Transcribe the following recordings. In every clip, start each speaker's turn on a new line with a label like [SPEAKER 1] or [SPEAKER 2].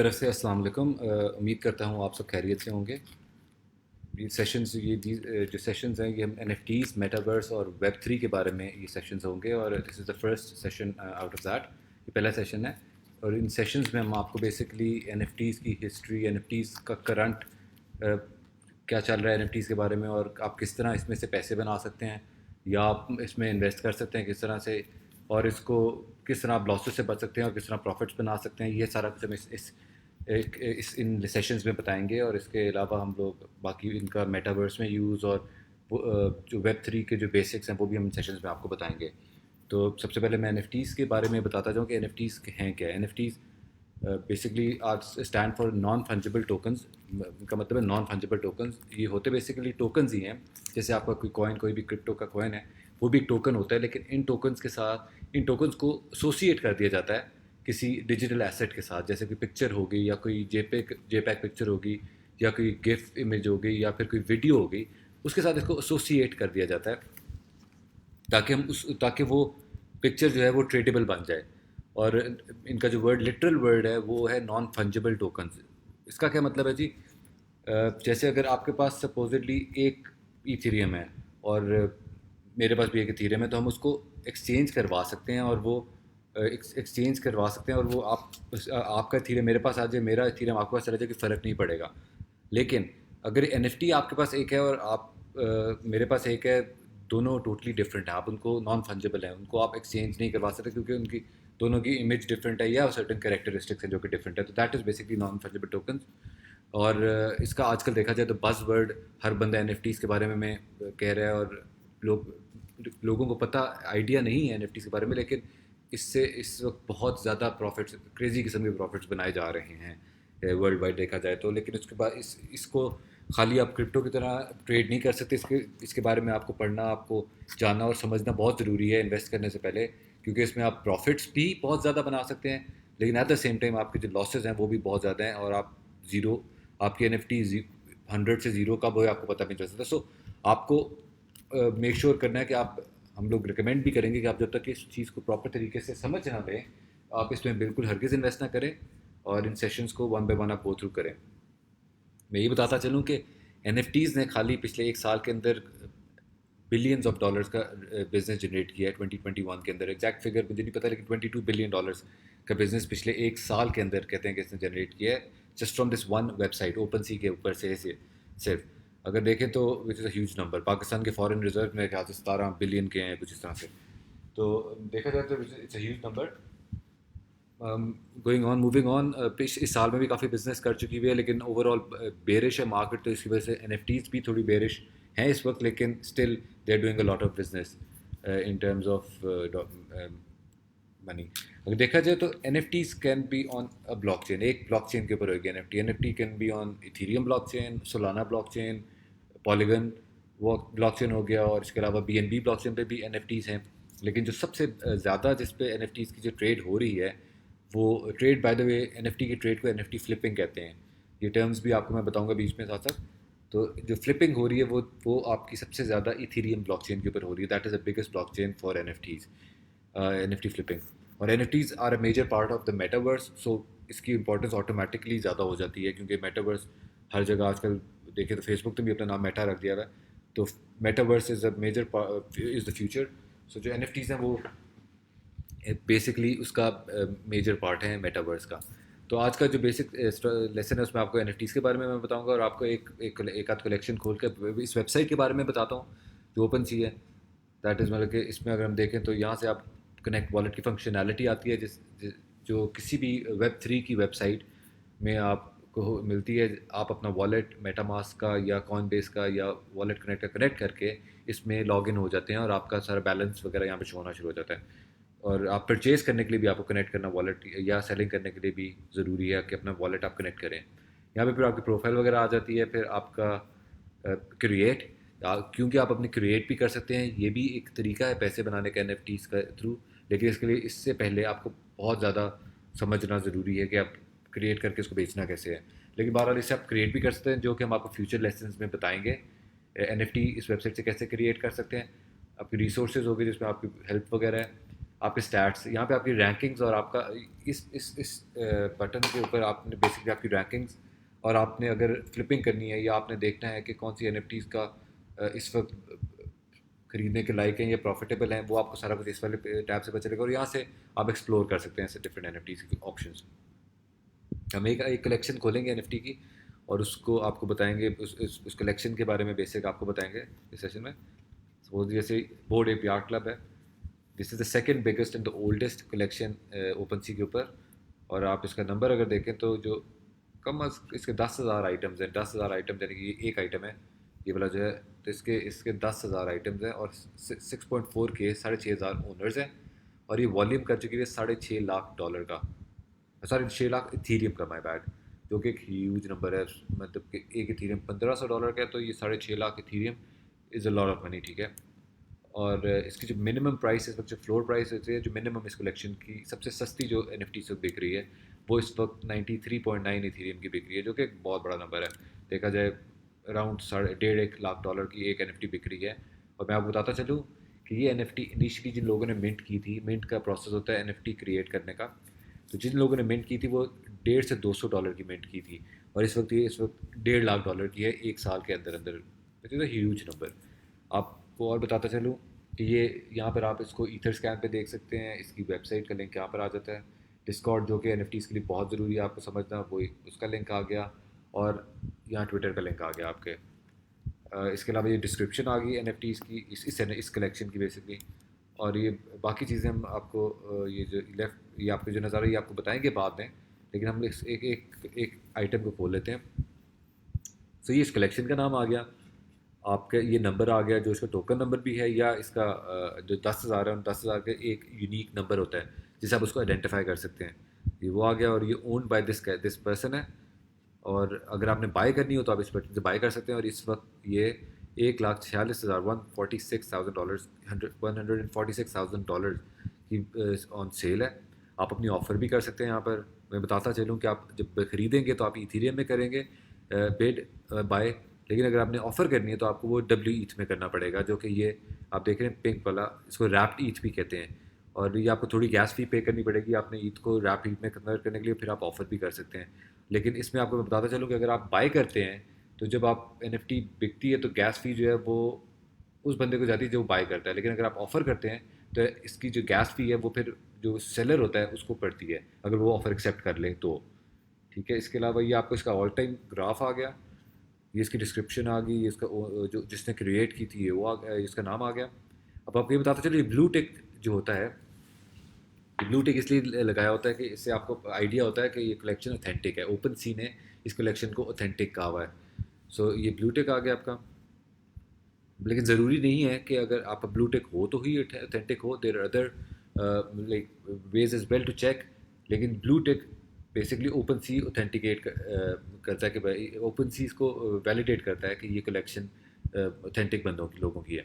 [SPEAKER 1] طرف سے السلام علیکم. امید کرتا ہوں آپ سب خیریت سے ہوں گے. یہ سیشنز جو سیشنز ہیں یہ ہم این ایف ٹیز میٹاورس اور ویب 3 کے بارے میں یہ سیشنز ہوں گے, اور this is the first session out of that. یہ پہلا سیشن ہے, اور ان سیشنز میں ہم آپ کو بیسکلی این ایف ٹیز کی ہسٹری, این ایف ٹیز کا کرنٹ کیا چل رہا ہے این ایف ٹیز کے بارے میں, اور آپ کس طرح اس میں سے پیسے بنا سکتے ہیں یا آپ اس میں انویسٹ کر سکتے ہیں کس طرح سے, اور اس کو کس طرح آپ لاسز سے بچ سکتے ہیں اور کس طرح پروفٹس بنا سکتے ہیں. یہ سارا کچھ ہم اس ان سیشنز میں بتائیں گے. اور اس کے علاوہ ہم لوگ باقی ان کا میٹاورس میں یوز اور جو ویب 3 کے جو بیسکس ہیں وہ بھی ہم ان سیشنز میں آپ کو بتائیں گے. تو سب سے پہلے میں این ایف ٹیز کے بارے میں بتاتا جاؤں کہ این ایف ٹیز ہیں کیا. این ایف ٹیز بیسکلی آج stand for non fungible tokens. ان کا مطلب ہے نان فنجیبل ٹوکنز. یہ ہوتے بیسیکلی ٹوکنز ہی ہیں. جیسے آپ کا کوئی کوائن, کوئی بھی کرپٹو کا کوائن ہے, وہ بھی ایک ٹوکن ہوتا ہے, لیکن ان ٹوکنز کے ساتھ ان ٹوکنز کو ایسوسیٹ کر دیا جاتا ہے کسی ڈیجیٹل ایسیٹ کے ساتھ. جیسے کوئی پکچر ہوگی یا کوئی جے پیک پکچر ہوگی یا کوئی گف امیج ہوگی یا پھر کوئی ویڈیو ہوگی, اس کے ساتھ اس کو ایسوسیٹ کر دیا جاتا ہے تاکہ وہ پکچر جو ہے وہ ٹریڈیبل بن جائے. اور ان کا جو لٹرل ورڈ ہے وہ ہے نان فنجیبل ٹوکنز. اس کا کیا مطلب ہے جی؟ جیسے اگر آپ کے پاس سپوزڈلی ایک ایتھیریم ہے اور میرے پاس بھی ایک ایتھیریم ہے, تو ہم اس کو ایکسچینج کروا سکتے ہیں, اور وہ ایکسچینج کروا سکتے ہیں, اور وہ آپ کا ایتھیریم میرے پاس آ جائے, میرا ایتھیریم آپ کے پاس چلا جائے, کہ فرق نہیں پڑے گا. لیکن اگر این ایف ٹی آپ کے پاس ایک ہے اور میرے پاس ایک ہے, دونوں ٹوٹلی ڈفرینٹ ہیں. آپ ان کو نان فنجیبل ہیں, ان کو آپ ایکسچینج نہیں کروا سکتے کیونکہ ان کی دونوں کی امیج ڈفرینٹ ہے یا سرٹن کریکٹرسٹکس ہیں جو کہ ڈفرینٹ ہے. تو that is basically non fungible tokens. اور اس کا آج کل دیکھا جائے تو بز ورڈ ہر بندہ این ایف ٹیز کے بارے میں کہہ رہا ہے, اور لوگوں کو پتہ آئیڈیا نہیں ہے این ایف ٹیز کے بارے میں, لیکن اس سے اس وقت بہت زیادہ پروفٹس, کریزی قسم کے پروفٹس بنائے جا رہے ہیں ورلڈ وائڈ دیکھا جائے تو. لیکن اس کے بعد اس کو خالی آپ کرپٹو کی طرح ٹریڈ نہیں کر سکتے. اس کے بارے میں آپ کو پڑھنا, آپ کو جاننا اور سمجھنا بہت ضروری ہے انویسٹ کرنے سے پہلے, کیونکہ اس میں آپ پروفٹس بھی بہت زیادہ بنا سکتے ہیں, لیکن ایٹ دا سیم ٹائم آپ کے جو لاسز ہیں وہ بھی بہت زیادہ ہیں, اور آپ کی این ایف ٹی 100 سے 0 کب ہوئے آپ کو پتہ نہیں چل سکتا. سو آپ کو میک شیور کرنا ہے کہ ہم لوگ ریکمینڈ بھی کریں گے کہ آپ جب تک اس چیز کو پراپر طریقے سے سمجھ نہ لیں, آپ اس میں بالکل ہرگز انویسٹ نہ کریں, اور ان سیشنز کو ون بائی ون آپ گو تھرو کریں. میں یہ بتاتا چلوں کہ این ایف ٹیز نے خالی پچھلے ایک سال کے اندر بلینز آف ڈالرز کا بزنس جنریٹ کیا ہے 2021 کے اندر. ایگزیکٹ فگر مجھے نہیں پتا, لیکن $22 بلین کا بزنس پچھلے ایک سال کے اندر کہتے ہیں کہ اس نے جنریٹ کیا ہے, just from this one website OpenSea کے اوپر سے صرف. اگر دیکھیں تو which is a huge number. Pakistan کے فارن ریزرو میرے خیال سے 17 بلین کے ہیں کچھ اس طرح سے. تو دیکھا جائے تو it's a huge number. Moving on, اس سال میں بھی کافی بزنس کر چکی ہوئی ہے, لیکن اوور آل بیرش ہے مارکیٹ, تو اس کی وجہ سے این ایف ٹیز بھی تھوڑی بیرش ہیں اس وقت, لیکن still they are doing a lot of business in terms of money. اگر دیکھا جائے تو N F Ts can be on blockchain. ایک بلاک چین کے اوپر ہوگی N F T. N F T can be on Ethereum blockchain, Solana blockchain, Polygon وہ blockchain ہو گیا, اور اس کے علاوہ B N B blockchain پہ بھی این ایف ٹیز ہیں. لیکن جو سب سے زیادہ جس پہ این ایف ٹیز کی جو ٹریڈ ہو رہی ہے, وہ trade by the way N F T کی ٹریڈ کو این ایف ٹی فلپنگ کہتے ہیں. یہ ٹرمز بھی آپ کو میں بتاؤں گا بیچ میں ساتھ ساتھ. تو جو فلپنگ ہو رہی ہے وہ آپ کی سب سے زیادہ ایتھیریم بلاک چین کے اوپر ہو رہی ہے. That is a biggest blockchain for N F Ts, N F T flipping. اور N F Ts are a major part of the metaverse. So اس کی امپورٹنس آٹومیٹکلی زیادہ ہو جاتی ہے, کیونکہ میٹاورس ہر جگہ آج کل دیکھیں تو فیس بک نے بھی اپنا نام میٹا رکھ دیا ہوا ہے. تو metaverse is a major is the future. So جو این ایف ٹیز ہیں وہ بیسکلی اس کا میجر پارٹ ہے میٹاورس کا. تو آج کا جو بیسک لیسن ہے اس میں آپ کو این ایف ٹیز کے بارے میں بتاؤں گا, اور آپ کو ایک آدھ کلیکشن کھول کے اس ویب سائٹ کے بارے میں بتاتا ہوں جو اوپن سی ہے. دیٹ از مطلب کہ اس میں اگر ہم دیکھیں تو یہاں سے آپ کنیکٹ والیٹ کی فنکشنالٹی آتی ہے جو کسی بھی ویب 3 کی ویب سائٹ میں آپ کو ملتی ہے. آپ اپنا والیٹ میٹا ماسک کا یا کوائن بیس کا یا والیٹ کنیکٹ کر کے اس میں لاگ ان ہو جاتے ہیں, اور آپ کا سارا بیلنس وغیرہ یہاں پہ شو ہونا شروع ہو جاتا ہے. اور آپ پرچیز کرنے کے لیے بھی آپ کو کنیکٹ کرنا والیٹ, یا سیلنگ کرنے کے لیے بھی ضروری ہے کہ اپنا والیٹ آپ کنیکٹ کریں. یہاں پہ پھر آپ کی پروفائل وغیرہ آ جاتی ہے. پھر آپ کا کریٹ, کیونکہ آپ اپنی کریٹ بھی کر سکتے ہیں, یہ بھی ایک طریقہ ہے پیسے بنانے کا این ایف ٹیز کا تھرو. لیکن اس کے لیے اس سے پہلے آپ کو بہت زیادہ سمجھنا ضروری ہے کہ آپ کریٹ کر کے اس کو بیچنا کیسے ہے. لیکن بہرحال اس سے آپ کریٹ بھی کر سکتے ہیں, جو کہ ہم آپ کو فیوچر لیسنز میں بتائیں گے. این ایف ٹی اس ویب سائٹ سے کیسے کریٹ کر سکتے ہیں. آپ کی ریسورسز ہوگی جس میں آپ کی ہیلپ وغیرہ ہے, آپ کے اسٹیٹس یہاں پہ آپ کی رینکنگز اور آپ کا اس بٹن کے اوپر آپ نے بیسکلی آپ کی رینکنگز اور آپ نے اگر فلپنگ کرنی ہے یا آپ نے دیکھنا ہے کہ کون سی این ایف ٹیز کا اس وقت خریدنے کے لائق ہیں یا پروفیٹیبل ہیں، وہ آپ کو سارا کچھ اس والے ٹیب سے پتہ چلے گا، اور یہاں سے آپ ایکسپلور کر سکتے ہیں ایسے ڈفرینٹ این ایف ٹیز کی آپشنس. ہم ایک کلیکشن کھولیں گے این ایف ٹی کی اور اس کو آپ کو بتائیں گے، اس کلیکشن کے بارے میں بیسک آپ کو بتائیں گے اس سیشن میں. سپوز جیسے بورڈ ایپ یارڈ کلب ہے، this is the second biggest and the oldest collection OpenSea کے اوپر. اور آپ اس کا نمبر اگر دیکھیں تو جو کم از اس کے 10,000 آئٹمز ہیں، 10,000 آئٹم یعنی کہ یہ ایک آئٹم ہے یہ والا جو ہے، تو اس کے 10,000 آئٹمز ہیں اور 6.4K 6,500 اونرز ہیں، اور یہ والیوم کر چکی ہے $6.5 lakh کا، سوری 6 لاکھ ایتھیریم کا، مائی بیڈ، جو کہ ایک ہیوج نمبر ہے. مطلب کہ ایک ایتھیریم $1,500 کا ہے، تو یہ 6.5 lakh Ethereum is a lot of money, ٹھیک ہے. اور اس کی جو منیمم پرائس اس وقت جو فلور پرائس ہوتی ہے، جو منیمم اس کلیکشن کی سب سے سستی جو این ایف ٹی سے بک رہی ہے، وہ اس وقت 93.9 ایتھیریم کی بک رہی ہے، جو کہ ایک بہت بڑا نمبر ہے. دیکھا جائے اراؤنڈ $1.5 lakh کی ایک این ایف ٹی بک رہی ہے. اور میں آپ کو بتاتا چلوں کہ یہ این ایف ٹی انیشلی جن لوگوں نے منٹ کی تھی، منٹ کا پروسیس ہوتا ہے این ایف ٹی کریٹ کرنے کا، تو جن لوگوں نے منٹ کی تھی وہ $150 سے $200 کی منٹ کی تھی، اور اس وقت $1.5 lakh کی ہے ایک سال کے اندر اندر. Huge number. آپ کو اور بتاتا چلوں کہ یہ یہاں پر آپ اس کو ایتھر اسکین پہ دیکھ سکتے ہیں، اس کی ویب سائٹ کا لنک یہاں پر آ جاتا ہے. ڈسکارڈ جو کہ این ایف ٹیز کے لیے بہت ضروری ہے آپ کو سمجھنا، وہ اس کا لنک آ گیا، اور یہاں ٹویٹر کا لنک آ گیا آپ کے. اس کے علاوہ یہ ڈسکرپشن آ گئی این ایف ٹیز کی اس کلیکشن کی بیسکلی. اور یہ باقی چیزیں ہم آپ کو یہ جو لیفٹ یہ آپ کے جو نظارہ یہ آپ کو بتائیں گے بعد میں، لیکن ہم ایک آئٹم کو کھول لیتے ہیں. سو یہ اس کلیکشن کا نام آ گیا، آپ کا یہ نمبر آ گیا جو اس کا ٹوکن نمبر بھی ہے، یا اس کا جو 10,000 ہے ان 10,000 کا ایک یونیک نمبر ہوتا ہے جسے آپ اس کو آئیڈینٹیفائی کر سکتے ہیں. یہ وہ آ گیا، اور یہ اونڈ بائی دس پرسن ہے. اور اگر آپ نے بائی کرنی ہو تو آپ اس بٹن سے بائی کر سکتے ہیں. اور اس وقت یہ $1,46,146,000 کی آن سیل ہے. آپ اپنی آفر بھی کر سکتے ہیں یہاں پر. میں بتاتا چلوں کہ آپ جب خریدیں گے تو آپ ایتھیریم میں کریں گے بیڈ بائی، لیکن اگر آپ نے آفر کرنی ہے تو آپ کو وہ ڈبلیو ایتھ میں کرنا پڑے گا، جو کہ یہ آپ دیکھ رہے ہیں پنک والا، اس کو ریپڈ ایتھ بھی کہتے ہیں. اور یہ آپ کو تھوڑی گیس فی پے کرنی پڑے گی آپ نے ایتھ کو ریپڈ ایتھ میں کنورٹ کرنے کے لیے، پھر آپ آفر بھی کر سکتے ہیں. لیکن اس میں آپ کو میں بتاتا چلوں کہ اگر آپ بائی کرتے ہیں تو جب آپ این ایف ٹی بکتی ہے تو گیس فی جو ہے وہ اس بندے کو جاتی ہے جو بائی کرتا ہے. لیکن اگر آپ آفر کرتے ہیں تو اس کی جو گیس فی ہے وہ پھر جو سیلر ہوتا ہے اس کو پڑتی ہے، اگر وہ آفر ایکسیپٹ کر لے تو، ٹھیک ہے. اس کے علاوہ یہ آپ کو اس کا آل ٹائم گراف آ گیا، یہ اس کی ڈسکرپشن آ گئی، اس کا جو جس نے کریٹ کی تھی وہ اس کا نام آ گیا. اب آپ کو یہ بتاتا چلو، یہ بلو ٹک جو ہوتا ہے، بلو ٹک اس لیے لگایا ہوتا ہے کہ اس سے آپ کو آئیڈیا ہوتا ہے کہ یہ کلیکشن اوتھینٹک ہے. اوپن سی نے اس کلیکشن کو اوتھینٹک کہا ہوا ہے. سو یہ بلو ٹک آ گیا آپ کا. لیکن ضروری نہیں ہے کہ اگر آپ کا بلو ٹک ہو تو ہی اوتھینٹک ہو، there other like ways as well to check. لیکن blue tick basically OpenSea authenticate کرتا ہے کہ بھائی اوپن سی اس کو ویلیڈیٹ کرتا ہے کہ یہ کلیکشن اوتھینٹک بندوں کی لوگوں کی ہے.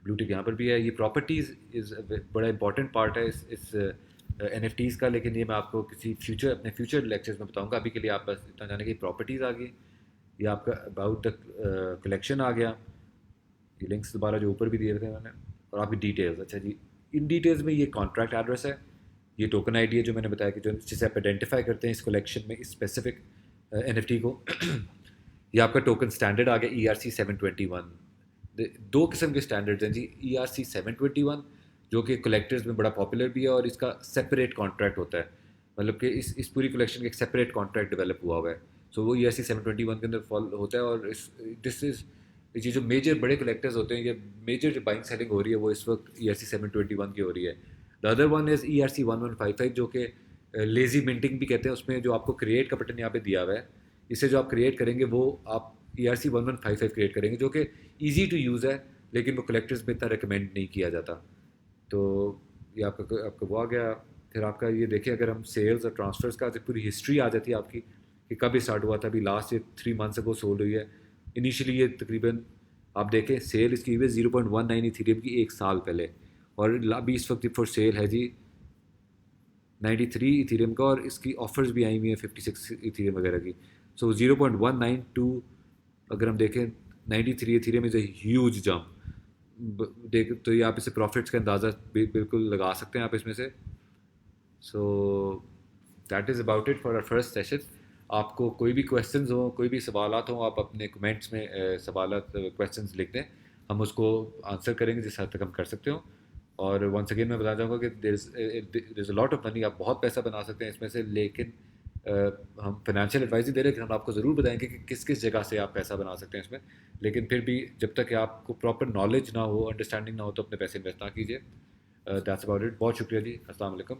[SPEAKER 1] بلو ٹک یہاں پر بھی ہے. یہ پراپرٹیز از بڑا امپورٹنٹ پارٹ ہے اس این ایف ٹیز کا، لیکن یہ میں آپ کو کسی اپنے فیوچر لیکچرز میں بتاؤں گا. ابھی کے لیے آپ بس اتنا جانے کہ پراپرٹیز آ گئی، یہ آپ کا اباؤٹ دا کلیکشن آ گیا، یہ لنکس دوبارہ جو اوپر بھی دیے تھے میں نے، اور آپ کی ڈیٹیلز. اچھا جی، ان ڈیٹیلز میں یہ کانٹریکٹ ایڈریس ہے، یہ ٹوکن آئی ڈی ہے جو میں نے بتایا کہ جو جسے آپ آئیڈینٹیفائی کرتے ہیں اس کلیکشن میں اس اسپیسیفک این ایف ٹی کو. یہ آپ کا ٹوکن اسٹینڈرڈ آ گیا ERC-721. دو قسم کے اسٹینڈرڈز ہیں جی. ERC-721 جو کہ کلیکٹرز میں بڑا پاپولر بھی ہے، اور اس کا سیپریٹ کانٹریکٹ ہوتا ہے، مطلب کہ اس پوری کلیکشن کا ایک سیپریٹ کانٹریکٹ ڈیولپ ہوا ہوا ہے. سو وہ ERC-721 کے اندر فال ہوتا ہے. اور یہ جو میجر بڑے کلیکٹرز ہوتے ہیں، یہ میجر جو بائنگ سیلنگ ہو رہی ہے وہ اس وقت ERC-721 کی ہو رہی ہے. The other one is ERC-1155 جو کہ لیزی منٹنگ بھی کہتے ہیں. اس میں جو آپ کو کریٹ کا بٹن یہاں پہ دیا ہوا ہے، اسے جو آپ کریٹ کریں گے وہ آپ ERC-1155 کریٹ کریں گے، جو کہ ایزی ٹو یوز ہے، لیکن وہ کلیکٹرز میں اتنا ریکمینڈ نہیں کیا جاتا. تو یہ آپ کا وہ آ گیا. پھر آپ کا یہ دیکھیں اگر ہم سیلز اور ٹرانسفرز کا پوری ہسٹری آ جاتی ہے آپ کی کہ کب یہ اسٹارٹ ہوا تھا. ابھی لاسٹ یہ 3 months اگو سولڈ ہوئی ہے. انیشلی یہ تقریباً آپ دیکھیں سیل اس کی ہوئی ہے 0.19 ایتھیریم کی ایک سال پہلے، اور ابھی اس وقت فور سیل ہے جی 93 ایتھیریم کا، اور اس کی آفرز بھی آئی ہوئی ہیں 56 ایتھیریم وغیرہ کی. سو 0.192 اگر ہم دیکھیں 93 Ethereum is a huge jump. دیکھ تو یہ آپ اسے پروفٹس کا اندازہ بالکل لگا سکتے ہیں آپ اس میں سے. So that is about it for our first session. آپ کو کوئی بھی کویشچنز ہوں, کوئی بھی سوالات ہوں, آپ اپنے کمنٹس میں سوالات کویشچنز لکھ دیں, ہم اس کو آنسر کریں گے جس حد تک ہم کر سکتے ہوں. اور ونس اگین میں بتانا چاہوں گا کہ دیر از اے لاٹ آف منی, آپ بہت پیسہ بنا سکتے ہیں اس میں سے, لیکن ہم فائنینشیل ایڈوائز ہی دے رہے ہیں کہ ہم آپ کو ضرور بتائیں گے کہ کس کس جگہ سے آپ پیسہ بنا سکتے ہیں اس میں, لیکن پھر بھی جب تک کہ آپ کو پراپر نالج نہ ہو, انڈرسٹینڈنگ نہ ہو, تو اپنے پیسے انویسٹ نہ کیجیے. That's about it. بہت شکریہ جی, السلام علیکم.